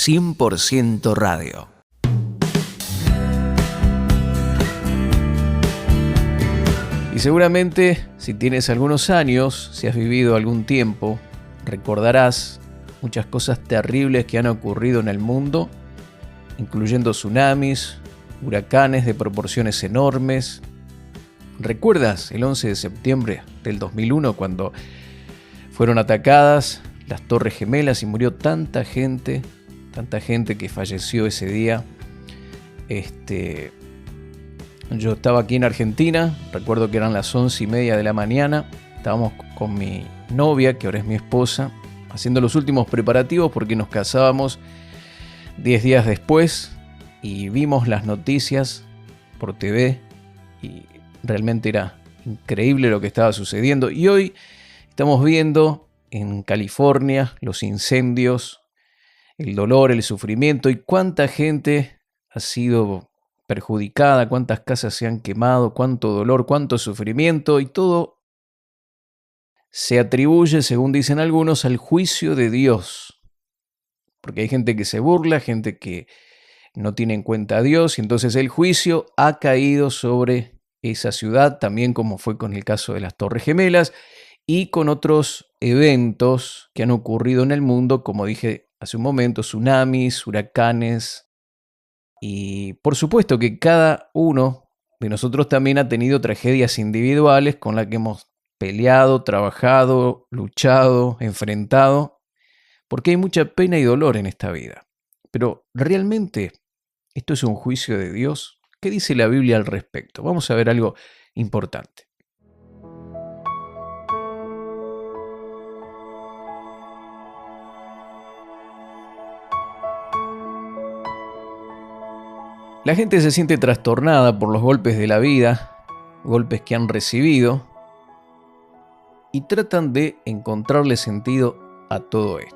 100% Radio. Y seguramente, si tienes algunos años, si has vivido algún tiempo, recordarás muchas cosas terribles que han ocurrido en el mundo, incluyendo tsunamis, huracanes de proporciones enormes. ¿Recuerdas el 11 de septiembre del 2001 cuando fueron atacadas las Torres Gemelas y murió tanta gente que falleció ese día? Yo estaba aquí en Argentina, recuerdo que eran las 11:30 de la mañana, estábamos con mi novia, que ahora es mi esposa, haciendo los últimos preparativos porque nos casábamos 10 días después y vimos las noticias por TV y realmente era increíble lo que estaba sucediendo. Y hoy estamos viendo en California los incendios, el dolor, el sufrimiento y cuánta gente ha sido perjudicada, cuántas casas se han quemado, cuánto dolor, cuánto sufrimiento, y todo se atribuye, según dicen algunos, al juicio de Dios. Porque hay gente que se burla, gente que no tiene en cuenta a Dios, y entonces el juicio ha caído sobre esa ciudad, también como fue con el caso de las Torres Gemelas y con otros eventos que han ocurrido en el mundo, como dije hace un momento, tsunamis, huracanes. Y por supuesto que cada uno de nosotros también ha tenido tragedias individuales con las que hemos peleado, trabajado, luchado, enfrentado, porque hay mucha pena y dolor en esta vida. Pero ¿realmente esto es un juicio de Dios? ¿Qué dice la Biblia al respecto? Vamos a ver algo importante. La gente se siente trastornada por los golpes de la vida, golpes que han recibido, y tratan de encontrarle sentido a todo esto.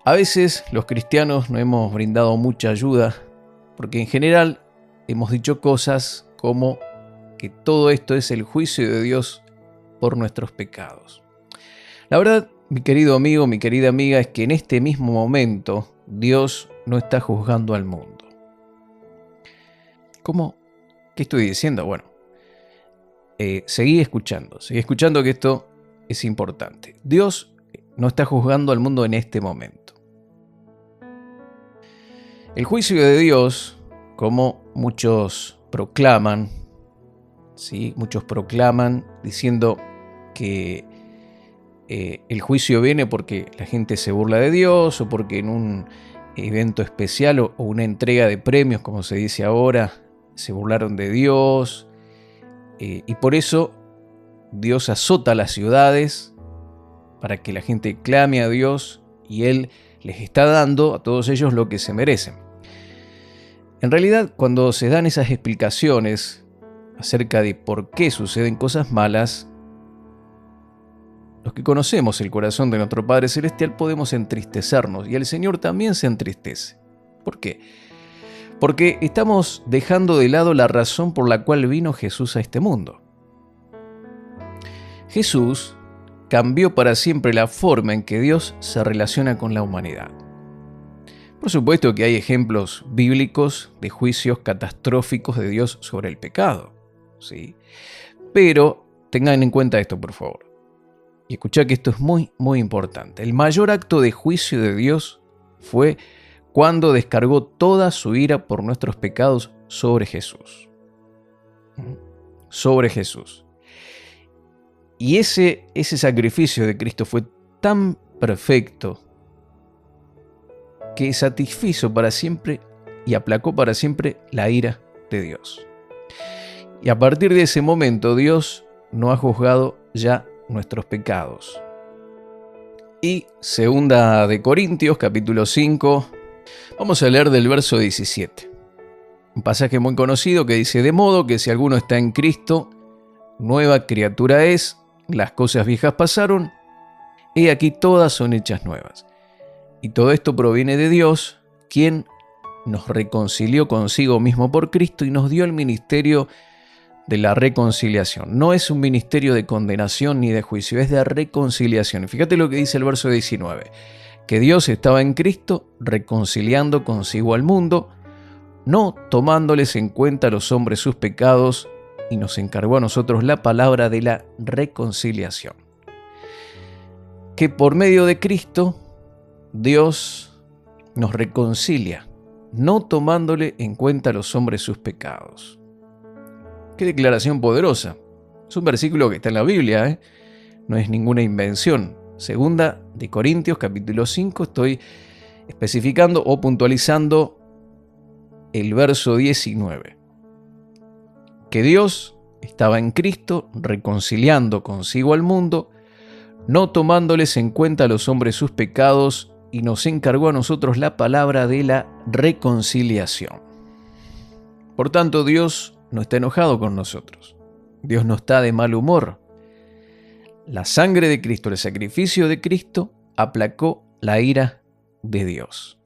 A veces los cristianos no hemos brindado mucha ayuda, porque en general hemos dicho cosas como que todo esto es el juicio de Dios por nuestros pecados. La verdad, mi querido amigo, mi querida amiga, es que en este mismo momento Dios no está juzgando al mundo. ¿Cómo? ¿Qué estoy diciendo? Bueno, seguí escuchando que esto es importante. Dios no está juzgando al mundo en este momento. El juicio de Dios, como muchos proclaman, ¿sí? Muchos proclaman diciendo que el juicio viene porque la gente se burla de Dios o porque en un evento especial o una entrega de premios, como se dice ahora, se burlaron de Dios, y por eso Dios azota las ciudades para que la gente clame a Dios y Él les está dando a todos ellos lo que se merecen. En realidad, cuando se dan esas explicaciones acerca de por qué suceden cosas malas, los que conocemos el corazón de nuestro Padre Celestial podemos entristecernos, y el Señor también se entristece. ¿Por qué? Porque estamos dejando de lado la razón por la cual vino Jesús a este mundo. Jesús cambió para siempre la forma en que Dios se relaciona con la humanidad. Por supuesto que hay ejemplos bíblicos de juicios catastróficos de Dios sobre el pecado, ¿sí? Pero tengan en cuenta esto, por favor. Y escuchá que esto es muy, muy importante. El mayor acto de juicio de Dios fue cuando descargó toda su ira por nuestros pecados sobre Jesús. Sobre Jesús. Y ese sacrificio de Cristo fue tan perfecto que satisfizo para siempre y aplacó para siempre la ira de Dios. Y a partir de ese momento Dios no ha juzgado ya nuestros pecados. Y 2 de Corintios, capítulo 5, vamos a leer del verso 17. Un pasaje muy conocido que dice: de modo que si alguno está en Cristo, nueva criatura es, las cosas viejas pasaron, he aquí todas son hechas nuevas. Y todo esto proviene de Dios, quien nos reconcilió consigo mismo por Cristo y nos dio el ministerio de la reconciliación. No es un ministerio de condenación ni de juicio, es de reconciliación. Y fíjate lo que dice el verso 19. que Dios estaba en Cristo reconciliando consigo al mundo, no tomándoles en cuenta a los hombres sus pecados, y nos encargó a nosotros la palabra de la reconciliación. Que por medio de Cristo, Dios nos reconcilia, no tomándole en cuenta a los hombres sus pecados. ¡Qué declaración poderosa! Es un versículo que está en la Biblia, no es ninguna invención. Segunda de Corintios, capítulo 5, estoy especificando o puntualizando el verso 19. Que Dios estaba en Cristo reconciliando consigo al mundo, no tomándoles en cuenta a los hombres sus pecados, y nos encargó a nosotros la palabra de la reconciliación. Por tanto, Dios no está enojado con nosotros. Dios no está de mal humor. La sangre de Cristo, el sacrificio de Cristo, aplacó la ira de Dios.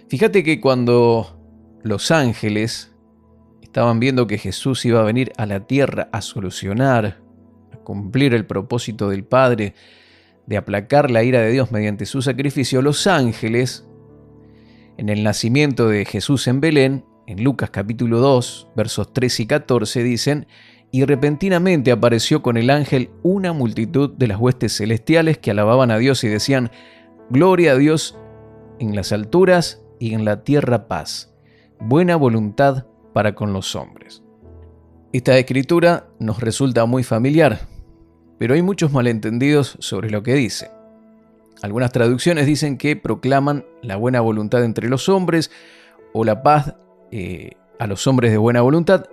Fíjate que cuando los ángeles estaban viendo que Jesús iba a venir a la tierra a solucionar, a cumplir el propósito del Padre de aplacar la ira de Dios mediante su sacrificio, los ángeles, en el nacimiento de Jesús en Belén, en Lucas capítulo 2, versos 13 y 14, dicen: y repentinamente apareció con el ángel una multitud de las huestes celestiales que alababan a Dios y decían: gloria a Dios en las alturas y en la tierra paz, buena voluntad para con los hombres. Esta escritura nos resulta muy familiar, pero hay muchos malentendidos sobre lo que dice. Algunas traducciones dicen que proclaman la buena voluntad entre los hombres o la paz a los hombres de buena voluntad.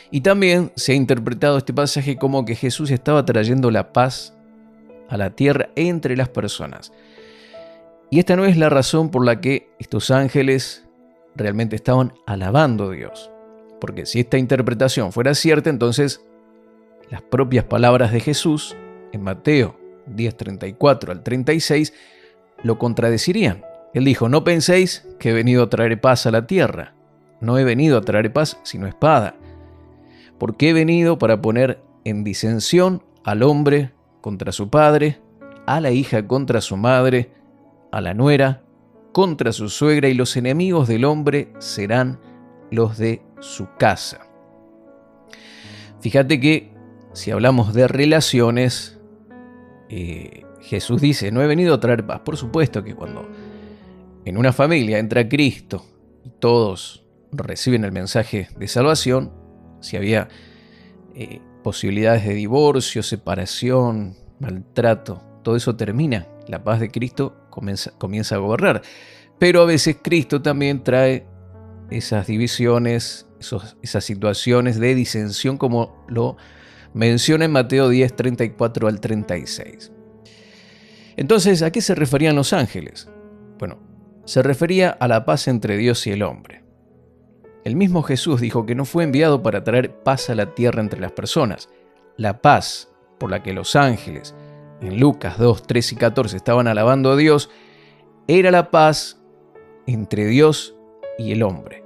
Y también se ha interpretado este pasaje como que Jesús estaba trayendo la paz a la tierra entre las personas. Y esta no es la razón por la que estos ángeles realmente estaban alabando a Dios. Porque si esta interpretación fuera cierta, entonces las propias palabras de Jesús en Mateo 10:34 al 36 lo contradecirían. Él dijo: no penséis que he venido a traer paz a la tierra. No he venido a traer paz sino espada. Porque he venido para poner en disensión al hombre contra su padre, a la hija contra su madre, a la nuera contra su suegra, y los enemigos del hombre serán los de su casa. Fíjate que si hablamos de relaciones, Jesús dice: no he venido a traer paz. Por supuesto que cuando en una familia entra Cristo y todos reciben el mensaje de salvación, si había posibilidades de divorcio, separación, maltrato, todo eso termina. La paz de Cristo comienza a gobernar. Pero a veces Cristo también trae esas divisiones, esas situaciones de disensión, como lo menciona en Mateo 10:34 al 36. Entonces, ¿a qué se referían los ángeles? Bueno, se refería a la paz entre Dios y el hombre. El mismo Jesús dijo que no fue enviado para traer paz a la tierra entre las personas. La paz por la que los ángeles en Lucas 2, 13 y 14 estaban alabando a Dios era la paz entre Dios y el hombre.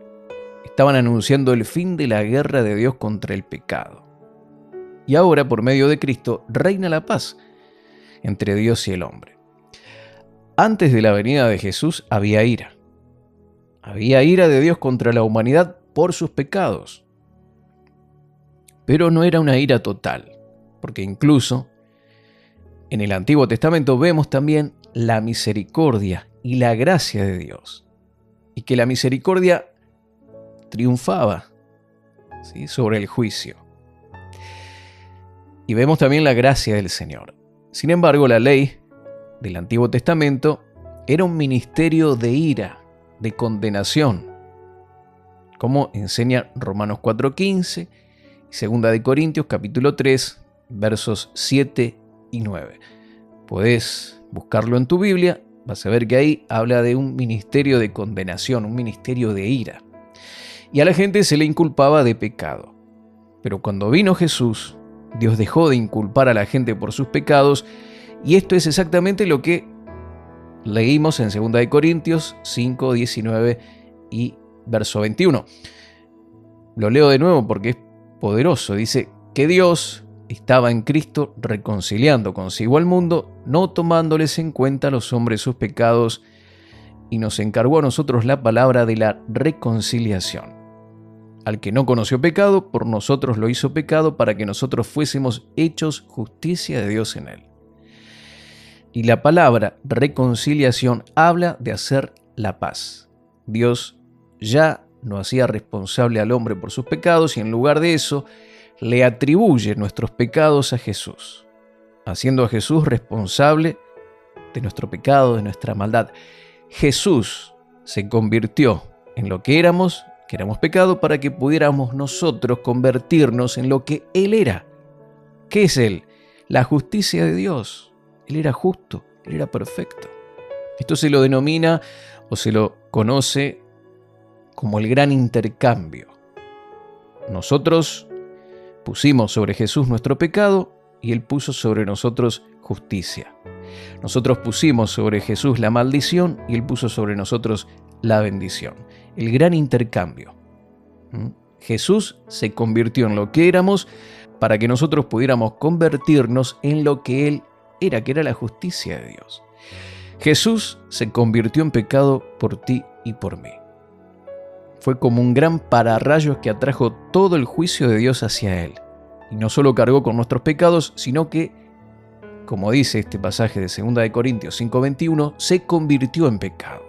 Estaban anunciando el fin de la guerra de Dios contra el pecado. Y ahora, por medio de Cristo, reina la paz entre Dios y el hombre. Antes de la venida de Jesús había ira. Había ira de Dios contra la humanidad por sus pecados. Pero no era una ira total, porque incluso en el Antiguo Testamento vemos también la misericordia y la gracia de Dios. Y que la misericordia triunfaba, ¿sí?, sobre el juicio. Y vemos también la gracia del Señor. Sin embargo, la ley del Antiguo Testamento era un ministerio de ira, de condenación, como enseña Romanos 4:15 y 2 de Corintios capítulo 3, versos 7 y 9. Podés buscarlo en tu Biblia, vas a ver que ahí habla de un ministerio de condenación, un ministerio de ira. Y a la gente se le inculpaba de pecado. Pero cuando vino Jesús, Dios dejó de inculpar a la gente por sus pecados, y esto es exactamente lo que leímos en 2 de Corintios 5, 19 y verso 21. Lo leo de nuevo porque es poderoso. Dice que Dios estaba en Cristo reconciliando consigo al mundo, no tomándoles en cuenta a los hombres sus pecados, y nos encargó a nosotros la palabra de la reconciliación. Al que no conoció pecado, por nosotros lo hizo pecado para que nosotros fuésemos hechos justicia de Dios en él. Y la palabra reconciliación habla de hacer la paz. Dios ya no hacía responsable al hombre por sus pecados y en lugar de eso le atribuye nuestros pecados a Jesús, haciendo a Jesús responsable de nuestro pecado, de nuestra maldad. Jesús se convirtió en lo que éramos pecado, para que pudiéramos nosotros convertirnos en lo que Él era. ¿Qué es Él? La justicia de Dios. Él era justo, Él era perfecto. Esto se lo denomina o se lo conoce como el gran intercambio. Nosotros pusimos sobre Jesús nuestro pecado y Él puso sobre nosotros justicia. Nosotros pusimos sobre Jesús la maldición y Él puso sobre nosotros la bendición. El gran intercambio. Jesús se convirtió en lo que éramos para que nosotros pudiéramos convertirnos en lo que Él era, que era la justicia de Dios. Jesús se convirtió en pecado por ti y por mí. Fue como un gran pararrayos que atrajo todo el juicio de Dios hacia Él. Y no solo cargó con nuestros pecados, sino que, como dice este pasaje de 2 Corintios 5:21, se convirtió en pecado.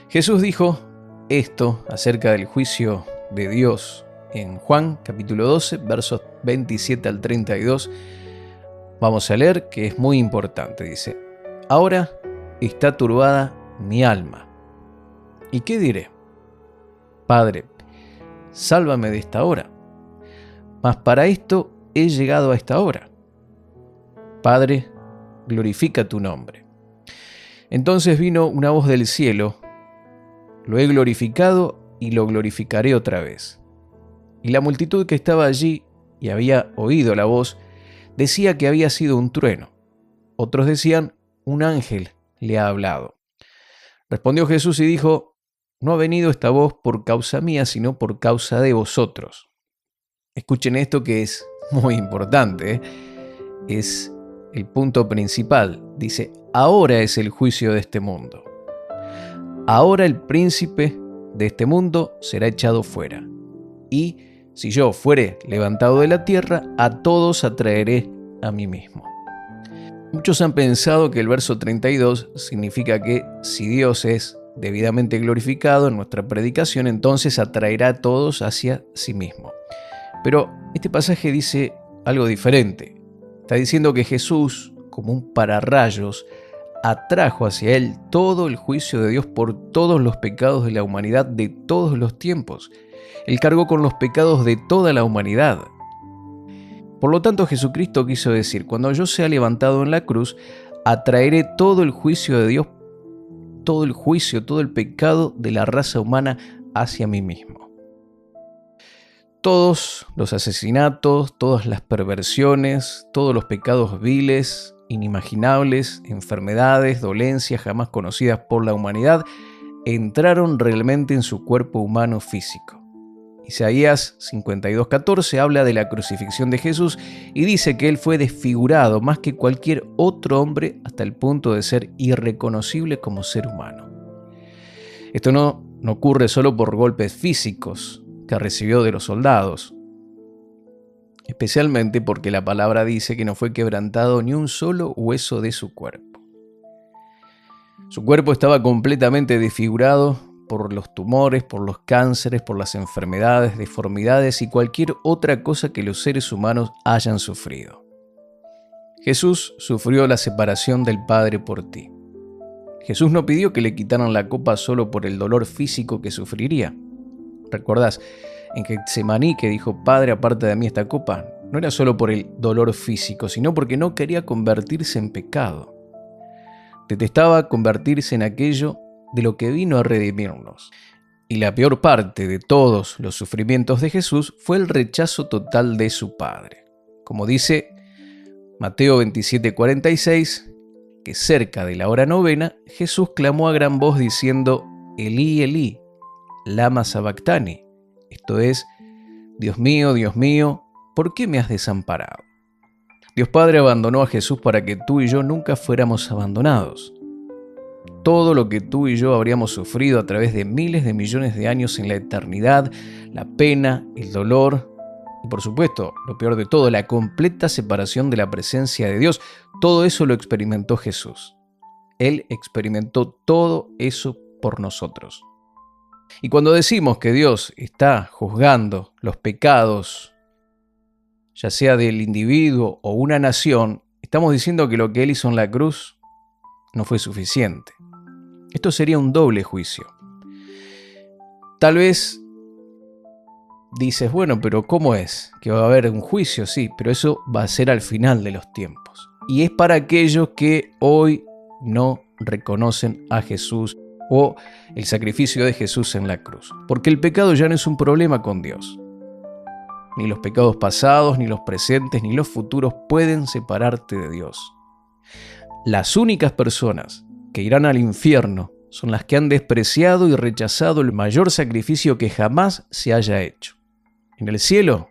Jesús dijo esto acerca del juicio de Dios en Juan capítulo 12, versos 27 al 32. Vamos a leer, que es muy importante. Dice: ahora está turbada mi alma. ¿Y qué diré? Padre, sálvame de esta hora. Mas para esto he llegado a esta hora. Padre, glorifica tu nombre. Entonces vino una voz del cielo: lo he glorificado y lo glorificaré otra vez. Y la multitud que estaba allí y había oído la voz decía que había sido un trueno. Otros decían: un ángel le ha hablado. Respondió Jesús y dijo: no ha venido esta voz por causa mía, sino por causa de vosotros. Escuchen esto, que es muy importante, ¿eh? Es el punto principal. Dice: ahora es el juicio de este mundo. Ahora el príncipe de este mundo será echado fuera. Y si yo fuere levantado de la tierra, a todos atraeré a mí mismo. Muchos han pensado que el verso 32 significa que si Dios es debidamente glorificado en nuestra predicación, entonces atraerá a todos hacia sí mismo. Pero este pasaje dice algo diferente. Está diciendo que Jesús, como un pararrayos, atrajo hacia Él todo el juicio de Dios por todos los pecados de la humanidad de todos los tiempos. Él cargó con los pecados de toda la humanidad. Por lo tanto, Jesucristo quiso decir: cuando yo sea levantado en la cruz, atraeré todo el juicio de Dios, todo el juicio, todo el pecado de la raza humana hacia mí mismo. Todos los asesinatos, todas las perversiones, todos los pecados viles, inimaginables, enfermedades, dolencias jamás conocidas por la humanidad, entraron realmente en su cuerpo humano físico. Isaías 52:14 habla de la crucifixión de Jesús y dice que Él fue desfigurado más que cualquier otro hombre hasta el punto de ser irreconocible como ser humano. Esto no ocurre solo por golpes físicos que recibió de los soldados, especialmente porque la palabra dice que no fue quebrantado ni un solo hueso de su cuerpo. Su cuerpo estaba completamente desfigurado por los tumores, por los cánceres, por las enfermedades, deformidades y cualquier otra cosa que los seres humanos hayan sufrido. Jesús sufrió la separación del Padre por ti. Jesús no pidió que le quitaran la copa solo por el dolor físico que sufriría. ¿Recordás en Getsemaní que dijo: Padre, aparta de mí esta copa? No era solo por el dolor físico, sino porque no quería convertirse en pecado. Detestaba convertirse en aquello de lo que vino a redimirnos. Y la peor parte de todos los sufrimientos de Jesús fue el rechazo total de su Padre. Como dice Mateo 27:46, que cerca de la hora novena, Jesús clamó a gran voz diciendo: Elí, Elí, lama sabactani. Esto es: Dios mío, ¿por qué me has desamparado? Dios Padre abandonó a Jesús para que tú y yo nunca fuéramos abandonados. Todo lo que tú y yo habríamos sufrido a través de miles de millones de años en la eternidad, la pena, el dolor y por supuesto, lo peor de todo, la completa separación de la presencia de Dios, todo eso lo experimentó Jesús. Él experimentó todo eso por nosotros. Y cuando decimos que Dios está juzgando los pecados, ya sea del individuo o una nación, estamos diciendo que lo que Él hizo en la cruz no fue suficiente. Esto sería un doble juicio. Tal vez dices, bueno, pero ¿cómo es? Que va a haber un juicio, sí, pero eso va a ser al final de los tiempos. Y es para aquellos que hoy no reconocen a Jesús o el sacrificio de Jesús en la cruz. Porque el pecado ya no es un problema con Dios. Ni los pecados pasados, ni los presentes, ni los futuros pueden separarte de Dios. Las únicas personas que irán al infierno son las que han despreciado y rechazado el mayor sacrificio que jamás se haya hecho. En el cielo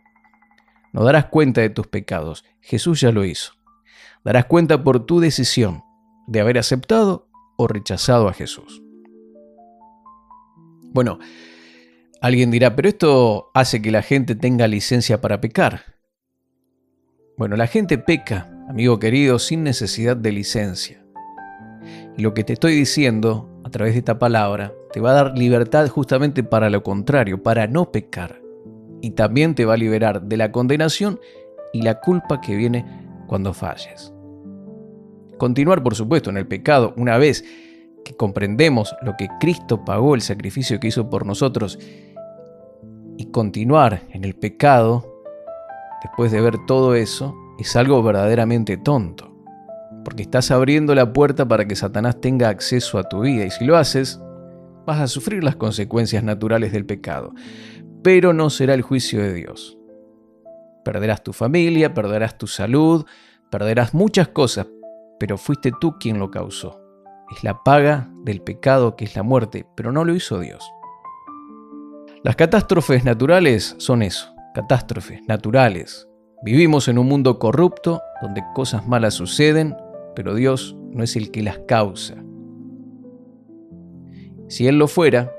no darás cuenta de tus pecados. Jesús ya lo hizo. Darás cuenta por tu decisión de haber aceptado o rechazado a Jesús. Bueno, alguien dirá, pero esto hace que la gente tenga licencia para pecar. Bueno, la gente peca, amigo querido, sin necesidad de licencia. Y lo que te estoy diciendo a través de esta palabra te va a dar libertad justamente para lo contrario, para no pecar. Y también te va a liberar de la condenación y la culpa que viene cuando falles. Continuar, por supuesto, en el pecado una vez que comprendemos lo que Cristo pagó, el sacrificio que hizo por nosotros, y continuar en el pecado después de ver todo eso es algo verdaderamente tonto. Porque estás abriendo la puerta para que Satanás tenga acceso a tu vida. Y si lo haces, vas a sufrir las consecuencias naturales del pecado. Pero no será el juicio de Dios. Perderás tu familia, perderás tu salud, perderás muchas cosas, pero fuiste tú quien lo causó. Es la paga del pecado que es la muerte, pero no lo hizo Dios. Las catástrofes naturales son eso, catástrofes naturales. Vivimos en un mundo corrupto donde cosas malas suceden, pero Dios no es el que las causa. Si Él lo fuera,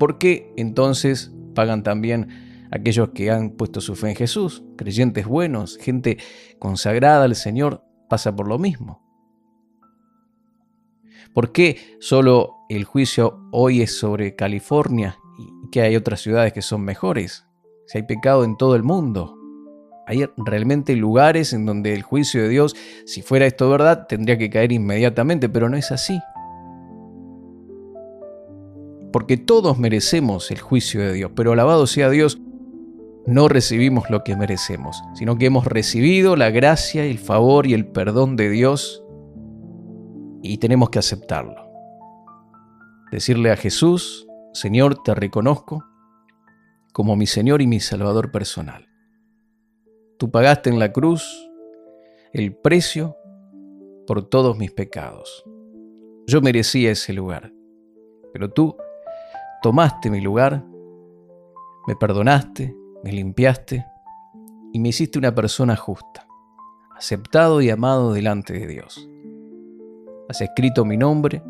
¿por qué entonces pagan también aquellos que han puesto su fe en Jesús? Creyentes buenos, gente consagrada al Señor, pasa por lo mismo. ¿Por qué solo el juicio hoy es sobre California y que hay otras ciudades que son mejores? Si hay pecado en todo el mundo. Hay realmente lugares en donde el juicio de Dios, si fuera esto verdad, tendría que caer inmediatamente, pero no es así. Porque todos merecemos el juicio de Dios, pero alabado sea Dios, no recibimos lo que merecemos, sino que hemos recibido la gracia, el favor y el perdón de Dios y tenemos que aceptarlo. Decirle a Jesús, Señor, te reconozco como mi Señor y mi Salvador personal. Tú pagaste en la cruz el precio por todos mis pecados. Yo merecía ese lugar, pero tú tomaste mi lugar, me perdonaste, me limpiaste y me hiciste una persona justa, aceptado y amado delante de Dios. Has escrito mi nombre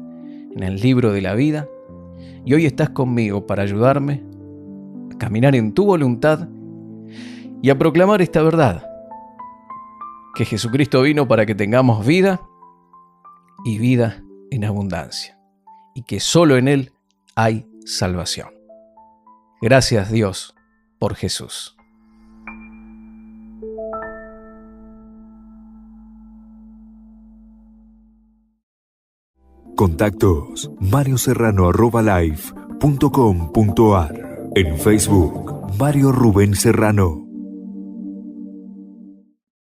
en el libro de la vida y hoy estás conmigo para ayudarme a caminar en tu voluntad y a proclamar esta verdad, que Jesucristo vino para que tengamos vida y vida en abundancia, y que solo en Él hay salvación. Gracias Dios por Jesús. Contactos marioserrano@live.com.ar. En Facebook, Mario Rubén Serrano.